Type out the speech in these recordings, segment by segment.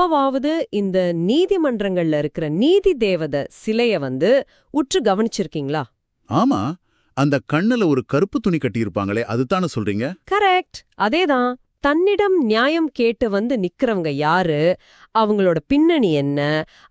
எப்பவாவது இந்த நீதிமன்றங்கள்ல இருக்கிற நீதி தேவதை சிலைய உற்று கவனிச்சிருக்கீங்களா? ஆமா, அந்த கண்ணுல ஒரு கருப்பு துணி கட்டியிருப்பாங்களே, அதுதானே சொல்றீங்க? கரெக்ட், அதேதான். தன்னிடம் நியாயம் கேட்டு நிக்கிறவங்க யாரு, அவங்களோட பின்னணி என்ன,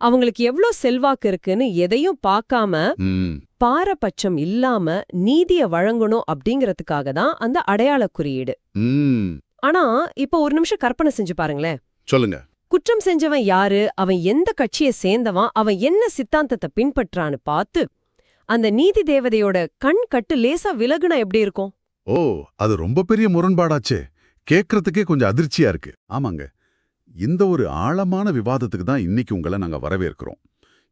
அவங்களுக்கு எவ்ளோ செல்வாக்கு இருக்குன்னு எதையும் பார்க்காம ம், பாரபட்சம் இல்லாம நீதிய வழங்கணும் அப்படிங்கறதுக்காக தான் அந்த அடையாள குறியீடு. ம். ஆனா இப்ப ஒரு நிமிஷம் கற்பனை செஞ்சு பாருங்களேன். சொல்லுங்க. குற்றம் செஞ்சவன் யாரு, அவன் எந்த கட்சியை சேர்ந்தவன், அவன் என்ன சித்தாந்தத்தை பின்பற்றான்னு பார்த்து அந்த நீதி தேவதையோட கண் கட்டு லேசா விலகுனா எப்படி இருக்கும்? ஓ, அது ரொம்ப பெரிய முரண்பாடாச்சே. கேட்கறதுக்கே கொஞ்சம் அதிர்ச்சியா இருக்கு. ஆமாங்க, இந்த ஒரு ஆழமான விவாதத்துக்கு தான் இன்னைக்கு உங்களை நாங்க வரவேற்கிறோம்.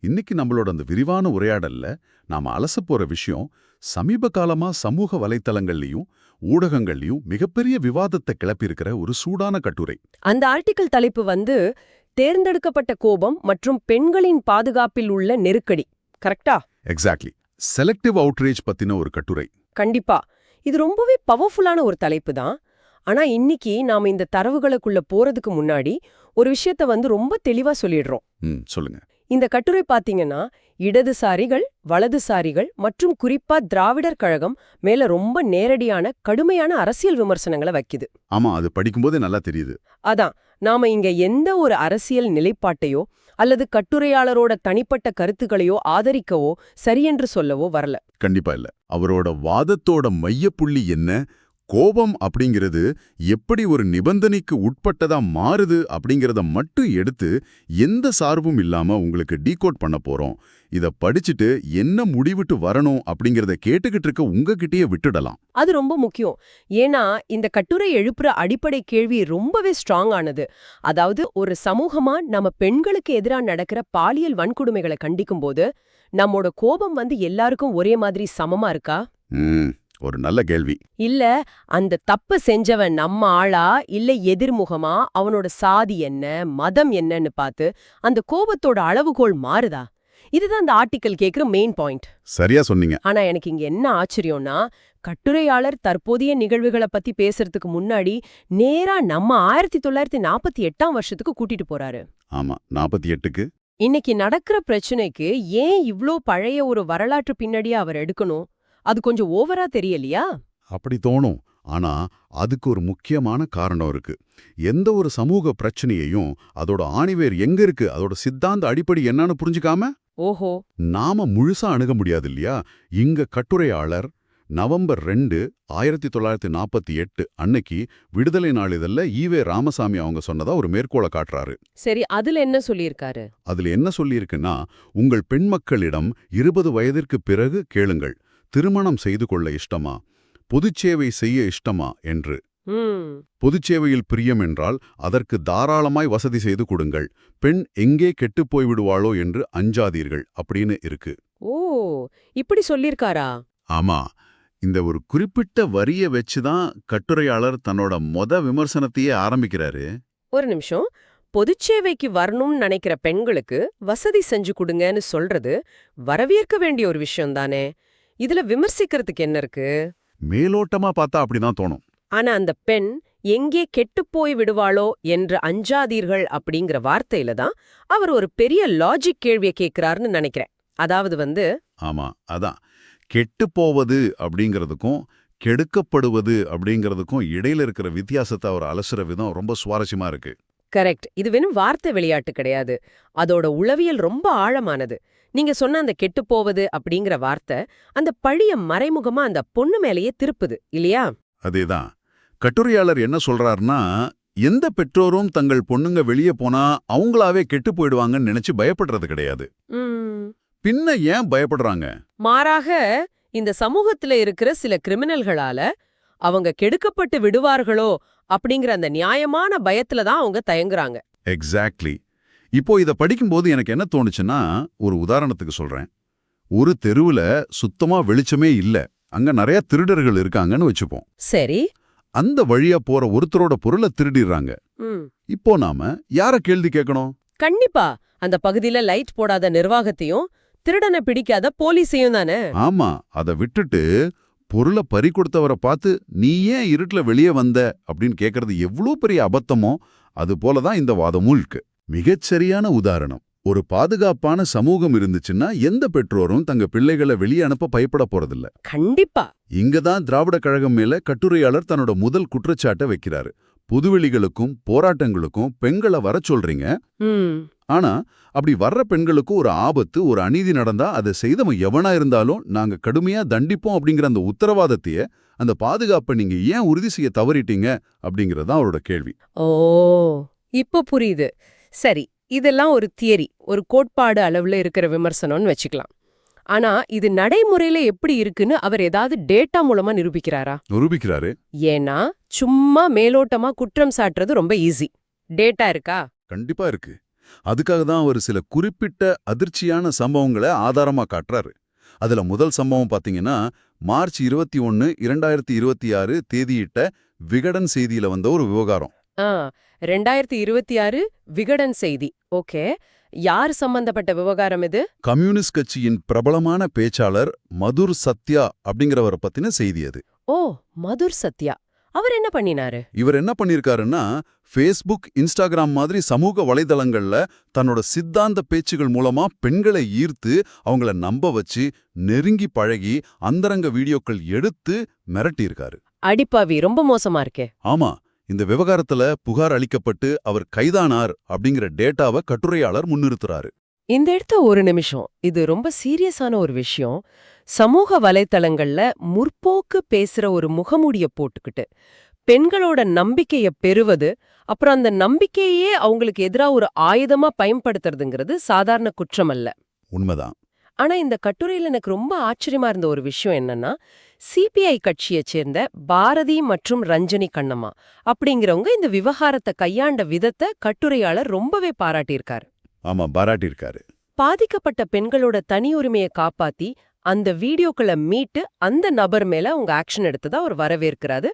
இன்னைக்கு நம்மளோட அந்த விரிவான உரையாடல்ல நாம அலச போற விஷயம் சமீப காலமா சமூக வலைத்தளங்கள்லயும் ஊடகங்கள்லயும் மிகப்பெரிய விவாதத்தை கிளப்பியிருக்கிற ஒரு சூடான கட்டுரை. அந்த ஆர்டிக்கல் தலைப்பு தேர்ந்தெடுக்கப்பட்ட கோபம் மற்றும் பெண்களின் பாதுகாப்பில் உள்ள நெருக்கடி. கரெக்டா? எக்ஸாக்ட்லி. செலக்டிவ் அவுட்ரேஜ் பத்தின ஒரு கட்டுரை. கண்டிப்பா. இது ரொம்பவே பவர்ஃபுல்லான ஒரு தலைப்பு தான். ஆனா இன்னைக்கு நாம இந்த தரவுகளுக்குள்ள போறதுக்கு முன்னாடி ஒரு விஷயத்த ரொம்ப தெளிவா சொல்லிடுறோம். சொல்லுங்க. இந்த கட்டுரை பாத்தீங்கன்னா இடதுசாரிகள், வலதுசாரிகள் மற்றும் குறிப்பா திராவிடர் கழகம் மேல ரொம்ப நேரடியான கடுமையான அரசியல் விமர்சனங்களை வைக்குது. ஆமா, அது படிக்கும்போதே நல்லா தெரியுது. அதான், நாம இங்க எந்த ஒரு அரசியல் நிலைப்பாட்டையோ அல்லது கட்டுரையாளரோட தனிப்பட்ட கருத்துக்களையோ ஆதரிக்கவோ சரியென்று சொல்லவோ வரல. கண்டிப்பா இல்ல. அவரோட வாதத்தோட மையப்புள்ளி என்ன, கோபம் அப்படிங்கிறது எப்படி ஒரு நிபந்தனைக்கு உட்பட்டதா மாறுது அப்படிங்கிறத மட்டும் எடுத்து எந்த சார்பும் இல்லாம உங்களுக்கு டீகோட் பண்ண போறோம். இத படிச்சுட்டு என்ன முடிவிட்டு வரணும் அப்படிங்கிறத கேட்டுக்கிட்டு இருக்க உங்ககிட்டயே விட்டுடலாம். அது ரொம்ப முக்கியம். ஏன்னா இந்த கட்டுரை எழுப்புற அடிப்படை கேள்வி ரொம்பவே ஸ்ட்ராங் ஆனது. அதாவது ஒரு சமூகமா நம்ம பெண்களுக்கு எதிரா நடக்கிற பாலியல் வன்கொடுமைகளை கண்டிக்கும் போது நம்மோட கோபம் எல்லாருக்கும் ஒரே மாதிரி சமமா இருக்கா? ஒரு நல்ல கேள்வி. இல்ல அந்த தப்பு செஞ்சவன் நம்ம ஆளா இல்ல எதிர்முகமா, அவனோட சாதி என்ன, மதம் என்னன்னு பார்த்து அந்த கோபத்தோட அளவுகோல் மாறுதா? இதுதான் அந்த ஆர்டிக்கல் கேக்குற மெயின் பாயிண்ட். சரியா சொன்னீங்க. ஆனா எனக்கு இங்க என்ன ஆச்சரியம்னா, கட்டுரையாளர் தற்போதைய நிகழ்வுகளை பத்தி பேசுறதுக்கு முன்னாடி நேரா நம்ம 1948ஆம் வருஷத்துக்கு கூட்டிட்டு போறாரு. ஆமா, 48க்கு. இன்னைக்கு நடக்கிற பிரச்சனைக்கு ஏன் இவ்ளோ பழைய ஒரு வரலாற்று பின்னடியா அவர் எடுக்கணும்? அது கொஞ்சம் ஓவரா தெரியலையா? அப்படி தோணும். ஆனா அதுக்கு ஒரு முக்கியமான காரணம் இருக்கு. எந்த ஒரு சமூக பிரச்சனையையும் அதோட ஆணிவேர் எங்க இருக்கு, அதோட சித்தாந்த அடிப்படை என்னன்னு புரிஞ்சுக்காம ஓஹோ, நாம முழுசா அணுக முடியாது இல்லையா? இங்க கட்டுரையாளர் நவம்பர் 2, 1948 அன்னைக்கு விடுதலை நாளிதழ்ல ஈவே ராமசாமி அவங்க சொன்னதா ஒரு மேற்கோளை காட்டுறாரு. சரி, அதுல என்ன சொல்லியிருக்காரு? அதுல என்ன சொல்லியிருக்குன்னா, உங்கள் பெண் மக்களிடம் 20 வயதிற்கு பிறகு கேளுங்கள், திருமணம் செய்து கொள்ள இஷ்டமா, பொதுச்சேவை செய்ய இஷ்டமா என்று. பொதுச்சேவையில் பிரியம் என்றால் அதற்கு தாராளமாய் வசதி செய்து கொடுங்கள், பெண் எங்கே கெட்டுப்போய் விடுவாளோ என்று அஞ்சாதீர்கள் அப்படின்னு இருக்கு. ஓ, இப்படி சொல்லிருக்காரா? ஆமா, இந்த ஒரு குறிப்பிட்ட வரிய வச்சுதான் கட்டுரையாளர் தன்னோட விமர்சனத்தையே ஆரம்பிக்கிறாரு. ஒரு நிமிஷம். பொதுச்சேவைக்கு வரணும்னு நினைக்கிற பெண்களுக்கு வசதி செஞ்சு கொடுங்கன்னு சொல்றது வரவேற்க வேண்டிய ஒரு விஷயம் தானே. இதுல விமர்சிக்கிறதுக்கு என்ன இருக்கு? மேலோட்டமா பார்த்தா அப்படிதான் தோணும். ஆனா அந்த பெண் எங்கே கெட்டுப்போய் விடுவாளோ என்று அஞ்சாதீர்கள் அப்படிங்கிற வார்த்தையில தான் அவர் ஒரு பெரிய லாஜிக் கேள்வியை கேட்கிறாருன்னு நினைக்கிறேன். அதாவது ஆமா, அதான் கெட்டுப்போவது அப்படிங்கிறதுக்கும் கெடுக்கப்படுவது அப்படிங்கிறதுக்கும் இடையில இருக்கிற வித்தியாசத்தை அவர் அலசுற விதம் ரொம்ப சுவாரஸ்யமா இருக்கு. கரெக்ட். இது வெறும் வார்த்தை விளையாட்டு கிடையாது. அதோட உளவியல் ரொம்ப ஆழமானது. நீங்க சொன்ன அந்த கெட்டுப்போவது அப்படிங்கிற வார்த்தை அந்த பழிய மறைமுகமா அந்த பொண்ணு மேலேயே திருப்புது இல்லையா? அதேதான். கட்டுரையாளர் என்ன சொல்றாருன்னா, எந்த பெற்றோரும் தங்கள் பொண்ணுங்க வெளியே போனா அவங்களாவே கெட்டு போயிடுவாங்கன்னு நினைச்சு பயப்படுறது கிடையாது. பின்ன ஏன் பயப்படுறாங்க? மாறாக இந்த சமூகத்துல இருக்கிற சில கிரிமினல்களால அவங்க கெடுக்கப்பட்டு விடுவார்களோ அப்படிங்கிற அந்த நியாயமான பயத்துல தான் அவங்க தயங்குறாங்க. எக்ஸாக்ட்லி. இப்போ இத படிக்கும்போது எனக்கு என்ன தோணுச்சுன்னா, ஒரு உதாரணத்துக்கு சொல்றேன். ஒரு தெருவுல சுத்தமா வெளிச்சமே இல்ல, அங்க நிறைய திருடர்கள் இருக்காங்கன்னு வச்சுப்போம். சரி. அந்த வழியா போற ஒருத்தரோட பொருளை திருடிடுறாங்க. இப்போ நாம யார கேள்வி கேட்கணும்? கண்டிப்பா அந்த பகுதியில லைட் போடாத நிர்வாகத்தையும் திருடனை பிடிக்காத போலீஸையும் தானே. ஆமா, அதை விட்டுட்டு பொருளை பறி கொடுத்தவரை பார்த்து நீ ஏன் இருட்டுல வெளியே வந்த அப்படின்னு கேட்கறது எவ்வளவு பெரிய அபத்தமோ அது போலதான் இந்த வாதமும் இருக்கு. மிகச்சரியான உதாரணம். ஒரு பாதுகாப்பான சமூகம் இருந்துச்சுன்னா எந்த பெற்றோரும் தங்க பிள்ளைகளை வெளியே அனுப்ப பயப்பட போறதில்ல. கண்டிப்பா. இங்கதான் திராவிட கழகம் மேல கட்டுரையாளர் தன்னோட முதல் குற்றச்சாட்டை வைக்கிறாரு. பொதுவெளிகளுக்கும் போராட்டங்களுக்கும் பெண்களை வரச் சொல்றீங்க. ம். ஆனா அப்படி வர்ற பெண்களுக்கு ஒரு ஆபத்து, ஒரு அநீதி நடந்தா அதை செய்தவன் எவனா இருந்தாலும் நாங்க கடுமையா தண்டிப்போம் அப்படிங்கிற அந்த உத்தரவாதத்தையே, அந்த பாதுகாப்பை நீங்க ஏன் உறுதி செய்ய தவறிட்டீங்க அப்படிங்கறதான் அவரோட கேள்வி. ஓ, இப்போ புரியுது. சரி, இதெல்லாம் ஒரு தியரி, ஒரு கோட்பாடு அளவுல இருக்கிற விமர்சனம்னு வச்சுக்கலாம். ஆனா இது நடைமுறையில எப்படி இருக்குன்னு அவர் ஏதாவது டேட்டா மூலமா நிரூபிக்கிறாரா? நிரூபிக்கிறாரு. ஏன்னா சும்மா மேலோட்டமா குற்றம் சாட்டுறது ரொம்ப ஈஸி. டேட்டா இருக்கா? கண்டிப்பா இருக்கு. அதுக்காக தான் அவர் சில குறிப்பிட்ட அதிர்ச்சியான சம்பவங்களை ஆதாரமா காட்டுறாரு. அதுல முதல் சம்பவம் பாத்தீங்கன்னா, மார்ச் 21, 2026 தேதியிட்ட விகடன் செய்தியில வந்த ஒரு விவகாரம். 2026 விகடன் செய்தி. ஓகே, யார் சம்பந்தப்பட்ட விவகாரம் இது? கம்யூனிஸ்ட் கட்சியின் பிரபலமான பேச்சாளர் மதுர் சத்யா அப்படிங்கிறவரை பத்தின செய்தி அது. ஓ, மதுர் சத்யா. அவர் என்ன பண்ணினாரு? இவர் என்ன பண்ணிருக்காருன்னா, ஃபேஸ்புக், இன்ஸ்டாகிராம் மாதிரி சமூக வலைதளங்கள்ல தன்னோட சித்தாந்த பேச்சுகள் மூலமா பெண்களை ஈர்த்து அவங்கள நம்ப வச்சு நெருங்கி பழகி அந்தரங்க வீடியோக்கள் எடுத்து மிரட்டியிருக்காரு. அடிப்பாவி, ரொம்ப மோசமா இருக்கே. ஆமா, இந்த விவகாரத்துல புகார் அளிக்கப்பட்டு அவர் கைதானார் அப்படிங்கிற டேட்டாவை கட்டுரையாளர் முன்னிறுத்துறாரு. இந்த இடத்த ஒரு நிமிஷம், இது ரொம்ப சீரியஸான ஒரு விஷயம். சமூக வலைத்தளங்கள்ல முற்போக்கு பேசுற ஒரு முகமூடிய போட்டுக்கிட்டு பெண்களோட நம்பிக்கைய பெறுவது, அப்புறம் அந்த நம்பிக்கையே அவங்களுக்கு எதிரா ஒரு ஆயுதமா பயன்படுத்துறதுங்கிறது சாதாரண குற்றம் அல்ல. உண்மைதான். ஆனா இந்த கட்டுரையில எனக்கு ரொம்ப ஆச்சரியமா இருந்த ஒரு விஷயம் என்னன்னா, சிபிஐ கட்சியைச் சேர்ந்த பாரதி மற்றும் ரஞ்சனி கண்ணம்மா அப்படிங்கிறவங்க இந்த விவகாரத்தை கையாண்ட விதத்தை கட்டுரையாளர் ரொம்பவே பாராட்டியிருக்காரு. ஆமா, பாராட்டியிருக்காரு. பாதிக்கப்பட்ட பெண்களோட தனி உரிமையை காப்பாத்தி அந்த வீடியோக்களை மீட்டு அந்த நபர் மேல அவங்க ஆக்ஷன் எடுத்ததா அவர் வரவேற்கிறாரு.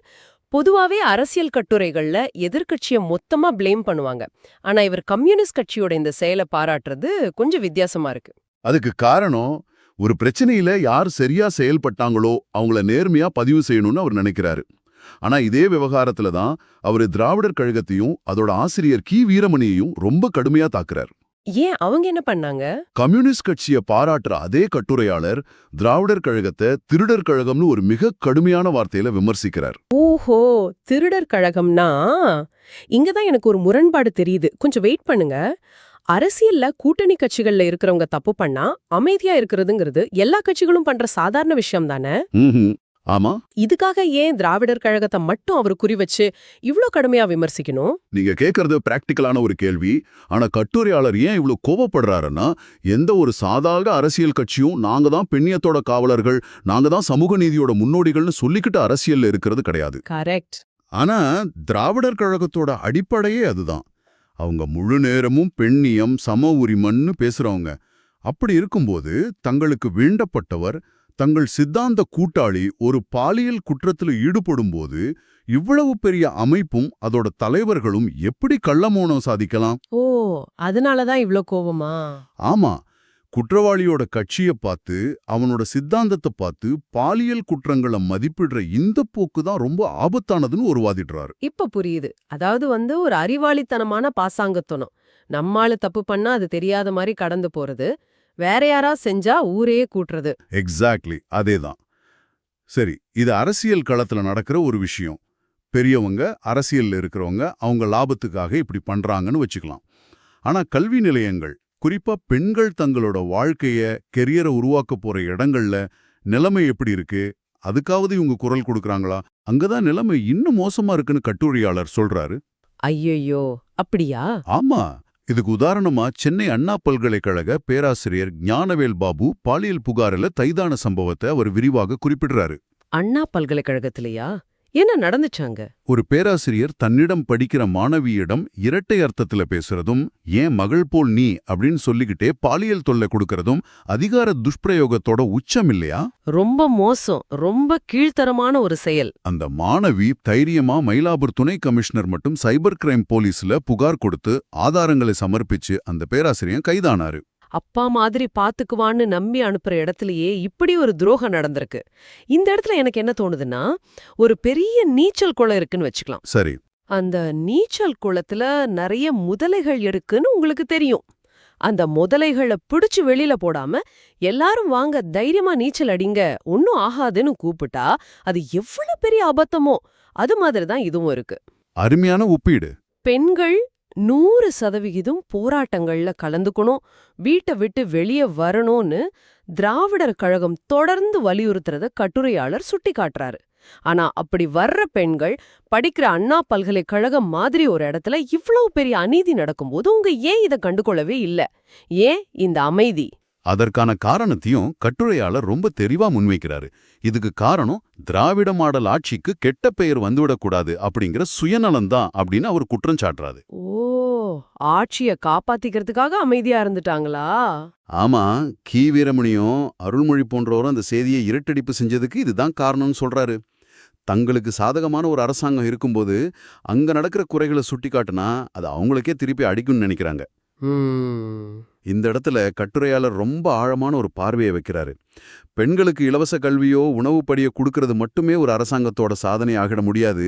பொதுவாவே அரசியல் கட்டுரைகள்ல எதிர்க்கட்சியை மொத்தமா ப்ளேம் பண்ணுவாங்க. ஆனா இவர் கம்யூனிஸ்ட் கட்சியோட இந்த செயலை பாராட்டுறது கொஞ்சம் வித்தியாசமா இருக்கு. அதுக்கு காரணம், ஒரு பிரச்சனையில யார் சரியா செயல்பட்டாங்களோ அவங்கள நேர்மையா பதிவு செய்யணும்னு அவர் நினைக்கிறாரு. ஆனா இதே விவகாரத்துல தான் அவரு திராவிடர் கழகத்தையும் அதோட ஆசிரியர் கி வீரமணியையும் ரொம்ப கடுமையா தாக்குறார். ஏன், அவங்க என்ன பண்ணாங்க? கம்யூனிஸ்ட் கட்சியை பாராட்டுற அதே கட்டுரையாளர் திராவிடர் கழகத்தை திருடர் கழகம்னு ஒரு மிக கடுமையான வார்த்தையில விமர்சிக்கிறார். ஓஹோ, திருடர் கழகம்னா இங்கதான் எனக்கு ஒரு முரண்பாடு தெரியுது. கொஞ்சம் வெயிட் பண்ணுங்க. அரசியல்ல கூட்டணி கட்சிகள்ல இருக்கிறவங்க தப்பு பண்ணா அமைதியா இருக்கிறதுங்கிறது எல்லா கட்சிகளும் பண்ற சாதாரண விஷயம் தானே? ஆமா, இதுக்காக ஏன் திராவிடர் கழகத்தை மட்டும் அவர் குறி வச்சு இவ்ளோ கடுமையா விமர்சிக்கணும்? நீங்க கேட்கறது பிராக்டிக்கலான ஒரு கேள்வி. ஆனா கட்டுரையாளர் ஏன் இவ்ளோ கோபப்படுறாருன்னா, எந்த ஒரு சாதாரண அரசியல் கட்சியும் நாங்க தான் பெண்ணியத்தோட காவலர்கள், நாங்க தான் சமூக நீதியோட முன்னோடிகள்னு சொல்லிக்கிட்டு அரசியல்ல இருக்கிறது கிடையாது. கரெக்ட். ஆனா திராவிடர் கழகத்தோட அடிப்படையே அதுதான். அவங்க முழு நேரமும் பெண்ணியம், சம உரிமைன்னு பேசுறவங்க. அப்படி இருக்கும்போது தங்களுக்கு வீண்டப்பட்டவர், தங்கள் சித்தாந்த கூட்டாளி ஒரு பாலியல் குற்றத்தில் ஈடுபடும்போது இவ்வளவு பெரிய அமைப்பும் அதோட தலைவர்களும் எப்படி கள்ளமௌனம் சாதிக்கலாம்? ஓ, அதனாலதான் இவ்ளோ கோவமா? ஆமா, குற்றவாளியோட கட்சியை பார்த்து, அவனோட சித்தாந்தத்தை பார்த்து பாலியல் குற்றங்களை மதிப்பிடுற இந்த போக்கு தான் ரொம்ப ஆபத்தானதுன்னு ஒரு வாதிடுறாரு. இப்ப புரியுது. அதாவது ஒரு அறிவாளித்தனமான பாசாங்கத்தனம். நம்மால தப்பு பண்ணா அது தெரியாத மாதிரி கடந்து போறது, வேற யாரா செஞ்சா ஊரையே கூட்டுறது. எக்ஸாக்ட்லி, அதேதான். சரி, இது அரசியல் களத்துல நடக்கிற ஒரு விஷயம். பெரியவங்க, அரசியல்ல இருக்கிறவங்க அவங்க லாபத்துக்காக இப்படி பண்றாங்கன்னு வச்சுக்கலாம். ஆனா கல்வி நிலையங்கள், குறிப்பா பெண்கள் தங்களோட வாழ்க்கைய, கெரியரை உருவாக்க போற இடங்கள்ல நிலைமை எப்படி இருக்கு? அதுக்காவது இவங்க குரல் கொடுக்கறாங்களா? அங்கதான் நிலைமை இன்னும் மோசமா இருக்குன்னு கட்டுரையாளர் சொல்றாரு. ஐயையோ, அப்படியா? ஆமா, இதுக்கு உதாரணமா சென்னை அண்ணா பல்கலைக்கழக பேராசிரியர் ஞானவேல் பாபு பாலியல் புகாரில கைதான சம்பவத்தை அவர் விரிவாக குறிப்பிடுறாரு. அண்ணா பல்கலைக்கழகத்திலயா? என்ன நடந்துச்சாங்க? ஒரு பேராசிரியர் தன்னிடம் படிக்கிற மாணவியிடம் இரட்டை அர்த்தத்துல பேசுறதும், ஏன் மகள் போல் நீ அப்படின்னு சொல்லிக்கிட்டே பாலியல் தொல்லை கொடுக்கறதும் அதிகார துஷ்பிரயோகத்தோட உச்சம் இல்லையா? ரொம்ப மோசம், ரொம்ப கீழ்த்தரமான ஒரு செயல். அந்த மாணவி தைரியமா மயிலாப்பூர் துணை கமிஷனர் மற்றும் சைபர் கிரைம் போலீஸ்ல புகார் கொடுத்து ஆதாரங்களை சமர்ப்பிச்சு அந்த பேராசிரியர் கைதானாரு. அப்பா மாதிரி பாத்துக்குவான்னு நம்பி அனுப்புற இடத்துலயே இப்படி ஒரு துரோகம் நடந்திருக்கு. இந்த இடத்துல எனக்கு என்ன தோணுதுன்னா, ஒரு பெரிய நீச்சல் குளம் இருக்குன்னு வச்சுக்கலாம். சரி. அந்த நீச்சல் குளத்துல நிறைய முதலைகள் இருக்குன்னு உங்களுக்கு தெரியும். அந்த முதலைகளை பிடிச்சு வெளியில போடாம எல்லாரும் வாங்க தைரியமா நீச்சல் அடிங்க ஒன்னும் ஆகாதுன்னு கூப்பிட்டா அது எவ்வளவு பெரிய அபத்தமோ அது மாதிரி தான் இதுவும் இருக்கு. அருமையான ஒப்பீடு. பெண்கள் 100% போராட்டங்கள்ல கலந்துக்கணும், வீட்டை விட்டு வெளியே வரணும்னு திராவிடர் கழகம் தொடர்ந்து வலியுறுத்துறத கட்டுரையாளர் சுட்டி காட்டுறாரு. ஆனா அப்படி வர்ற பெண்கள் படிக்கிற அண்ணா பல்கலைக்கழகம் மாதிரி ஒரு இடத்துல இவ்வளவு பெரிய அநீதி நடக்கும்போது உங்க ஏன் இதை கண்டுகொள்ளவே இல்ல? ஏன் இந்த அமைதி? அதற்கான காரணத்தையும் கட்டுரையாளர் ரொம்ப தெளிவா முன்வைக்கிறாரு. இதுக்கு காரணம் திராவிட மாடல் ஆட்சிக்கு கெட்ட பெயர் வந்துவிடக்கூடாது அப்படிங்கிற சுயநலம்தான் அப்படின்னு அவர் குற்றம் சாட்டுறாரு. ஓ, ஆட்சிய காப்பாத்திக்கிறதுக்காக அமைதியா இருந்துட்டாங்களா? ஆமா, கி வீரமணியும் அருள்மொழி போன்றவரும் அந்த செய்தியை இருட்டடிப்பு செஞ்சதுக்கு இதுதான் காரணம்னு சொல்றாரு. தங்களுக்கு சாதகமான ஒரு அரசாங்கம் இருக்கும்போது அங்க நடக்கிற குறைகளை சுட்டிக்காட்டுனா அது அவங்களுக்கே திருப்பி அடிக்கும்னு நினைக்கிறாங்க. இந்த இடத்துல கட்டுரையாளர் ரொம்ப ஆழமான ஒரு பார்வையை வைக்கிறாரு. பெண்களுக்கு இலவச கல்வியோ உணவுப்படியோ கொடுக்கறது மட்டுமே ஒரு அரசாங்கத்தோட சாதனை ஆகிட முடியாது.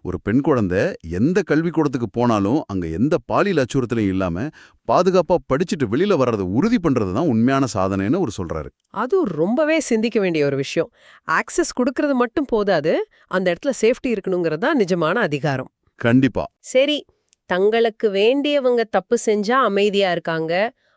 ஒரு பெண் குழந்தை எந்த கல்விக்கூடத்துக்கு போனாலும் அங்க எந்த பாலியல் அச்சுறுத்தலையும் இல்லாம பாதுகாப்பா படிச்சுட்டு வெளியில வர்றதை உறுதி பண்றது தான் உண்மையான சாதனைன்னு அவர் சொல்றாரு. அது ரொம்பவே சிந்திக்க வேண்டிய ஒரு விஷயம். ஆக்சஸ் கொடுக்கறது மட்டும் போதாது, அந்த இடத்துல சேஃப்டி இருக்கணுங்கிறது தான் நிஜமான அதிகாரம். கண்டிப்பா. சரி, தங்களுக்கு வேண்டியவங்க தப்பு செஞ்சா அமைதியா இருக்காங்க,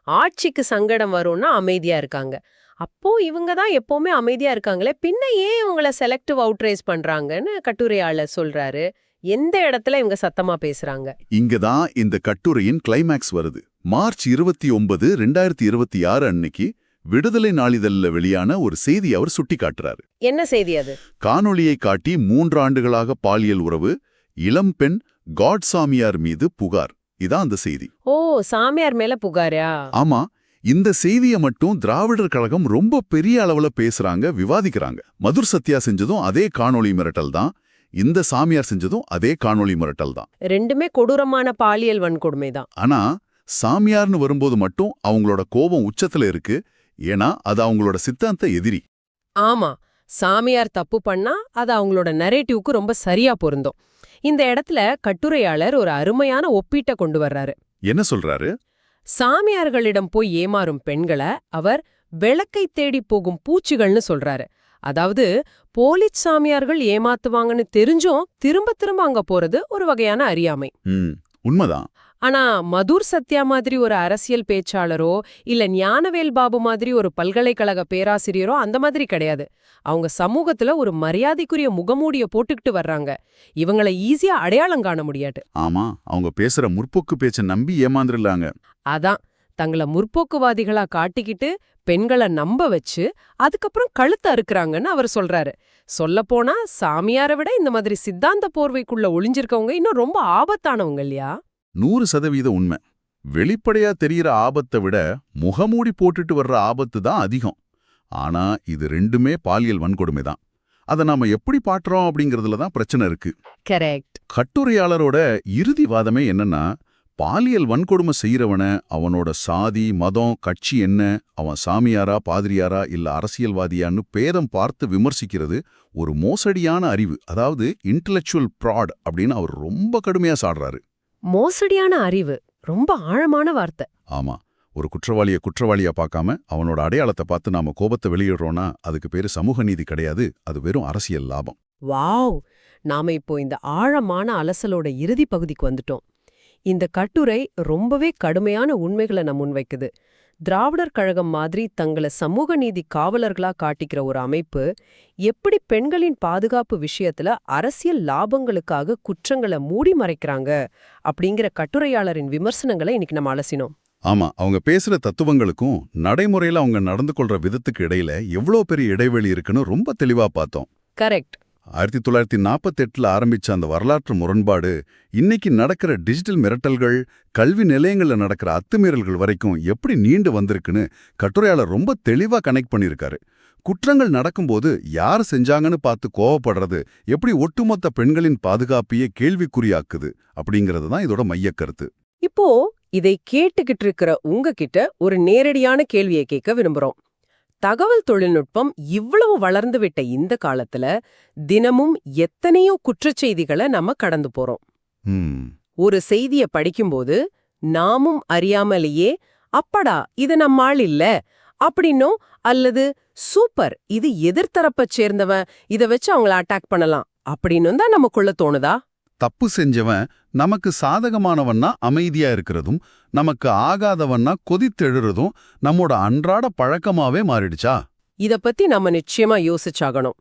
ஆட்சிக்கு சங்கடம் வரும்னா அமைதியா இருக்காங்க. அப்போ இவங்க தான் எப்பவுமே அமைதியா இருக்காங்களே, பின்ன ஏன் இவங்கள செலக்டிவ் அவுட்ரேஸ் பண்றாங்கன்னு கட்டுரையாளர் சொல்றாரு. எந்த இடத்துல இவங்க சத்தமா பேசுறாங்க? இங்கதான் இந்த கட்டுரையின் கிளைமேக்ஸ் வருது. மார்ச் 29, 2026 அன்னைக்கு விடுதலை நாளிதழ்ல வெளியான ஒரு செய்தி அவர் சுட்டி காட்டுறாரு. என்ன செய்தி அது? காணொளியை காட்டி 3 ஆண்டுகளாக பாலியல் உறவு, இளம்பெண் காட் சாமியார் மீது புகார். இதான் அந்த செய்தி. ஓ, சாமியார் மேல புகாரா? ஆமா, இந்த செய்தியை மட்டும் திராவிடர் கழகம் ரொம்ப பெரிய அளவுல பேசுறாங்க, விவாதிக்கிறாங்க. மதுர் சத்யா செஞ்சதும் அதே காணொளி மிரட்டல் தான், இந்த சாமியார் செஞ்சதும் அதே காணொளி மிரட்டல் தான். ரெண்டுமே கொடூரமான பாலியல் வன்கொடுமை தான். ஆனா சாமியார்னு வரும்போது மட்டும் அவங்களோட கோபம் உச்சத்துல இருக்கு. ஏன்னா அது அவங்களோட சித்தாந்த எதிரி. ஆமா, சாமியார் தப்பு பண்ணா அது அவங்களோட நரேட்டிவ்க்கு ரொம்ப சரியா பொருந்தும். இந்த இடத்துல கட்டுரையாளர் ஒரு அருமையான ஒப்பீட்டை கொண்டு வர்றாரு. என்ன சொல்றாரு? சாமியார்களிடம் போய் ஏமாறும் பெண்களை அவர் விளக்கை தேடி போகும் பூச்சிகள்னு சொல்றாரு. அதாவது போலீஸ் சாமியார்கள் ஏமாத்துவாங்கன்னு தெரிஞ்சும் திரும்ப திரும்ப அங்க போறது ஒரு வகையான அறியாமை. உண்மைதான். ஆனா மதுர் சத்யா மாதிரி ஒரு அரசியல் பேச்சாளரோ இல்ல ஞானவேல் பாபு மாதிரி ஒரு பல்கலைக்கழக பேராசிரியரோ அந்த மாதிரி கிடையாது. அவங்க சமூகத்துல ஒரு மரியாதைக்குரிய முகமூடிய போட்டுக்கிட்டு வர்றாங்க. இவங்களை ஈஸியா அடையாளம் காண முடியாது. ஆமா, அவங்க பேசுற முற்போக்கு பேச்ச நம்பி ஏமாந்துடலாங்க. அதான், தங்களை முற்போக்குவாதிகளா காட்டிக்கிட்டு பெண்களை நம்ப வச்சு அதுக்கப்புறம் கழுத்து அறுக்குறாங்கன்னு அவர் சொல்றாரு. சொல்லப்போனா சாமியாரை விட இந்த மாதிரி சித்தாந்த போர்வைக்குள்ள ஒளிஞ்சிருக்கவங்க இன்னும் ரொம்ப ஆபத்தானவங்க இல்லையா? 100% உண்மை. வெளிப்படையா தெரியற ஆபத்தை விட முகமூடி போட்டுட்டு வர்ற ஆபத்து தான் அதிகம். ஆனா இது ரெண்டுமே பாலியல் வன்கொடுமை தான். அதை நாம எப்படி பாட்டுறோம் அப்படிங்கறதுல தான் பிரச்சனை இருக்கு. கரெக்ட். கட்டுரையாளரோட இறுதி வாதமே என்னன்னா, பாலியல் வன்கொடுமை செய்யறவன அவனோட சாதி, மதம், கட்சி என்ன, அவன் சாமியாரா, பாதிரியாரா இல்ல அரசியல்வாதியான்னு பேதம் பார்த்து விமர்சிக்கிறது ஒரு மோசடியான அறிவு, அதாவது இன்டெலெக்சுவல் ப்ராட் அப்படின்னு அவர் ரொம்ப கடுமையா சாடுறாரு. மோசடியான அறிவு ரொம்ப ஆழமான வார்த்தை. ஆமா, ஒரு குற்றவாளிய குற்றவாளியா பார்க்காம அவனோட அடையாளத்தை பார்த்து நாம கோபத்தை வெளியிடுறோம்னா அதுக்கு பேரு சமூக நீதி கிடையாது, அது வெறும் அரசியல் லாபம். வாவ், நாம இப்போ இந்த ஆழமான அலசலோட இறுதி பகுதிக்கு வந்துட்டோம். இந்த கட்டுரை ரொம்பவே கடுமையான உண்மைகளை நம்ம முன்வைக்குது. திராவிடர் கழகம் மாதிரி தங்களை சமூக நீதி காவலர்களா காட்டிக்கிற ஒரு அமைப்பு எப்படி பெண்களின் பாதுகாப்பு விஷயத்துல அரசியல் லாபங்களுக்காக குற்றங்களை மூடி மறைக்கிறாங்க அப்படிங்கிற கட்டுரையாளரின் விமர்சனங்களை இன்னைக்கு நம்ம அலசினோம். ஆமா, அவங்க பேசுற தத்துவங்களுக்கும் நடைமுறையில அவங்க நடந்து கொள்ற விதத்துக்கு இடையில எவ்வளோ பெரிய இடைவெளி இருக்குன்னு ரொம்ப தெளிவா பார்த்தோம். கரெக்ட். 1948 ஆரம்பிச்ச அந்த வரலாற்று முரண்பாடு இன்னைக்கு நடக்கிற டிஜிட்டல் மிரட்டல்கள், கல்வி நிலையங்கள்ல நடக்கிற அத்துமீறல்கள் வரைக்கும் எப்படி நீண்டு வந்திருக்குன்னு கட்டுரையாளர் ரொம்ப தெளிவா கனெக்ட் பண்ணியிருக்காரு. குற்றங்கள் நடக்கும்போது யார் செஞ்சாங்கன்னு பார்த்து கோவப்படுறது எப்படி ஒட்டுமொத்த பெண்களின் பாதுகாப்பையே கேள்விக்குறியாக்குது அப்படிங்கிறது தான் இதோட மையக்கருத்து. இப்போ இதை கேட்டுக்கிட்டு இருக்கிற உங்ககிட்ட ஒரு நேரடியான கேள்வியை கேட்க விரும்புறோம். தகவல் தொழில்நுட்பம் இவ்வளவு வளர்ந்து விட்ட இந்த காலத்துல தினமும் எத்தனையோ குற்றச்செய்திகளை நம்ம கடந்து போறோம். ம் ஒரு செய்திய படிக்கும்போது நாமும் அறியாமலேயே அப்படா இது நம்மாள் இல்ல அப்படின்னோ அல்லது சூப்பர் இது எதிர்த்தரப்பச் சேர்ந்தவன் இத வச்சு அவங்கள அட்டாக் பண்ணலாம் அப்படின்னு தான் நமக்குள்ள தோணுதா? தப்பு செஞ்சவன் நமக்கு சாதகமானவன்னா அமைதியா இருக்கிறதும் நமக்கு ஆகாதவன்னா கொதித்தெழுறதும் நம்மோட அன்றாட பழக்கமாவே மாறிடுச்சா? இத பத்தி நம்ம நிச்சயமா யோசிச்சாகணும்.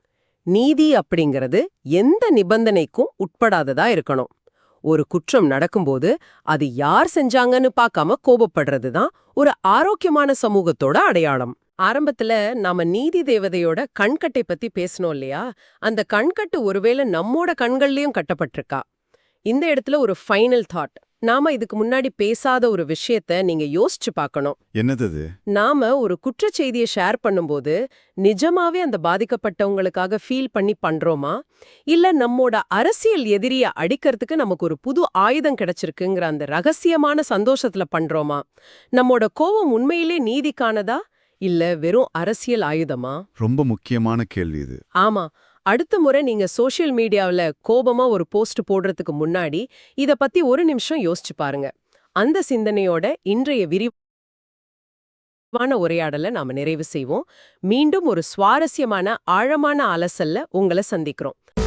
நீதி அப்படிங்கிறது எந்த நிபந்தனைக்கும் உட்படாததா இருக்கணும். ஒரு குற்றம் நடக்கும்போது அது யார் செஞ்சாங்கன்னு பார்க்காம கோபப்படுறது தான் ஒரு ஆரோக்கியமான சமூகத்தோட அடையாளம். ஆரம்பத்துல நாம நீதி தேவதையோட கண்கட்டை பத்தி பேசணும் இல்லையா? அந்த கண்கட்டு ஒருவேளை நம்மோட கண்கள்லயும் கட்டப்பட்டிருக்கா? இந்த இடத்துல ஒரு ஃபைனல் தாட். நாம இதுக்கு முன்னாடி பேசாத ஒரு விஷயத்த நீங்க யோசிச்சு பார்க்கணும். என்னது? நாம ஒரு குற்றச் செய்தியை ஷேர் பண்ணும்போது நிஜமாவே அந்த பாதிக்கப்பட்டவங்களுக்காக ஃபீல் பண்ணி பண்றோமா? இல்ல நம்மோட அரசியல் எதிரிய அடிக்கிறதுக்கு நமக்கு ஒரு புது ஆயுதம் கிடைச்சிருக்குங்கிற அந்த ரகசியமான சந்தோஷத்துல பண்றோமா? நம்மோட கோபம் உண்மையிலே நீதிக்கானதா? இல்ல வெறும் அரசியல் ஆயுதமா? ரொம்ப முக்கியமான கேள்வி இது. ஆமா. அடுத்த முறை நீங்க சோஷியல் மீடியாவுல கோபமா ஒரு போஸ்ட் போடுறதுக்கு முன்னாடி இத பத்தி ஒரு நிமிஷம் யோசிச்சு பாருங்க. அந்த சிந்தனையோட இன்றைய விரிவான உரையாடலை நாம நிறைவு செய்வோம். மீண்டும் ஒரு சுவாரஸ்யமான ஆழமான அலசல்ல உங்களை சந்திக்கிறோம்.